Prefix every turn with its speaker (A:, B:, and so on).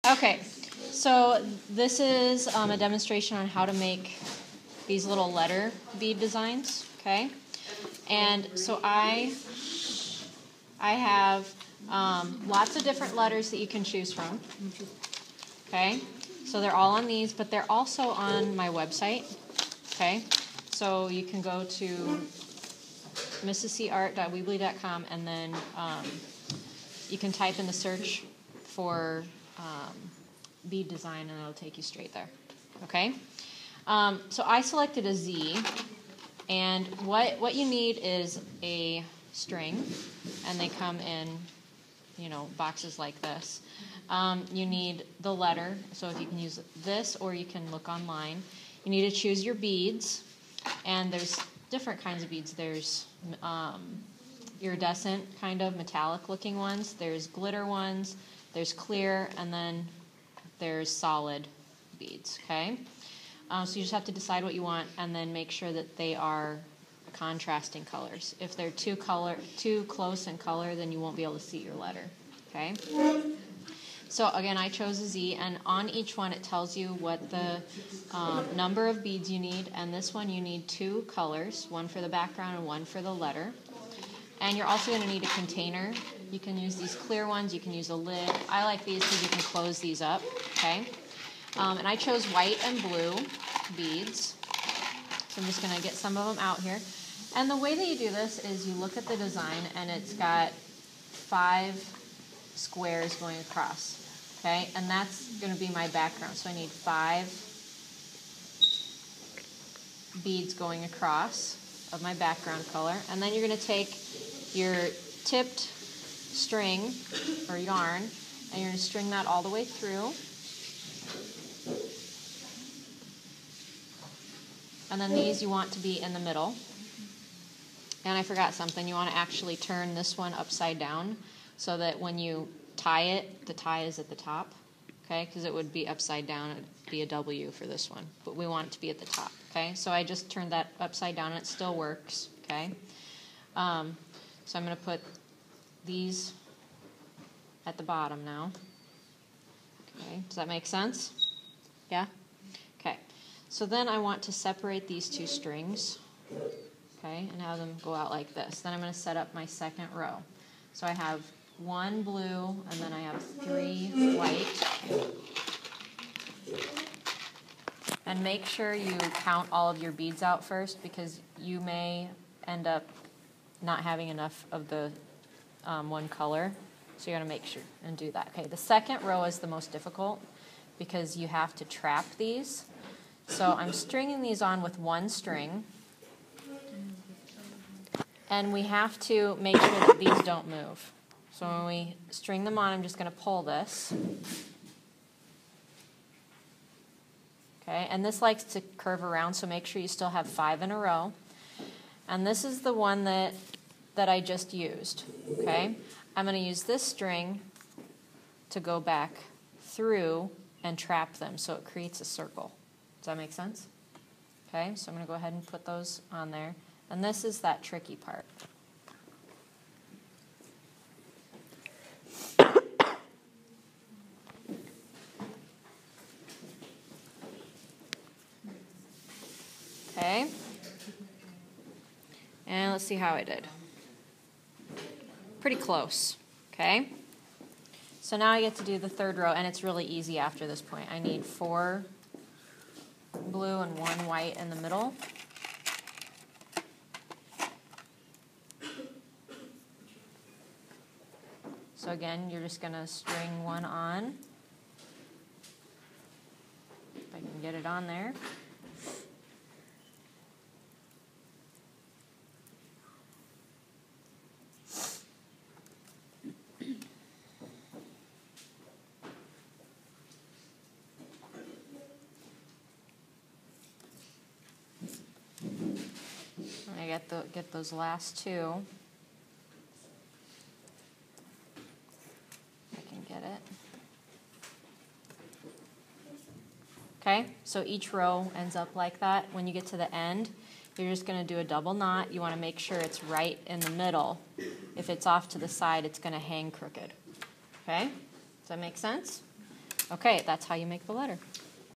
A: Okay, so this is a demonstration on how to make these little letter bead designs, okay? And so I have lots of different letters that you can choose from, okay? So they're all on these, but they're also on my website, okay? So you can go to mrscart.weebly.com and then you can type in the search for bead design and it'll take you straight there, okay? So I selected a Z, and what you need is a string, and they come in, boxes like this. You need the letter, so if you can use this or you can look online. You need to choose your beads, and there's different kinds of beads. There's iridescent, kind of metallic looking ones, there's glitter ones, there's clear, and then there's solid beads, okay? So you just have to decide what you want and then make sure that they are contrasting colors. If they're too close in color, then you won't be able to see your letter, okay? So again, I chose a Z, and on each one it tells you what the number of beads you need, and this one you need 2 colors, one for the background and one for the letter. And you're also going to need a container. You can use these clear ones, you can use a lid. I like these because you can close these up, okay? And I chose white and blue beads. So I'm just going to get some of them out here. And the way that you do this is you look at the design, and it's got 5 squares going across, okay? And that's going to be my background. So I need 5 beads going across of my background color. And then you're going to take your tipped string or yarn, and you're going to string that all the way through. And then these you want to be in the middle. And I forgot something. You want to actually turn this one upside down so that when you tie it, the tie is at the top, okay? Because it would be upside down. It would be a W for this one. But we want it to be at the top, okay? So I just turned that upside down, and it still works, okay? So I'm going to put these at the bottom now. Okay, does that make sense? Yeah? Okay. So then I want to separate these 2 strings, okay, and have them go out like this. Then I'm going to set up my second row. So I have 1 blue, and then I have 3 white. And make sure you count all of your beads out first, because you may end up not having enough of the one color. So you're going to make sure and do that. Okay, the second row is the most difficult because you have to trap these. So I'm stringing these on with 1 string. And we have to make sure that these don't move. So when we string them on, I'm just going to pull this. Okay, and this likes to curve around, so make sure you still have 5 in a row. And this is the one that I just used, okay? I'm going to use this string to go back through and trap them so it creates a circle. Does that make sense? Okay, so I'm going to go ahead and put those on there. And this is that tricky part. Okay. And let's see how I did. Pretty close, okay? So now I get to do the third row, and it's really easy after this point. I need 4 blue and 1 white in the middle. So again, you're just going to string 1 on. If I can get it on there. I get those last 2. I can get it. Okay, so each row ends up like that. When you get to the end, you're just going to do a double knot. You want to make sure it's right in the middle. If it's off to the side, it's going to hang crooked. Okay? Does that make sense? Okay, that's how you make the letter.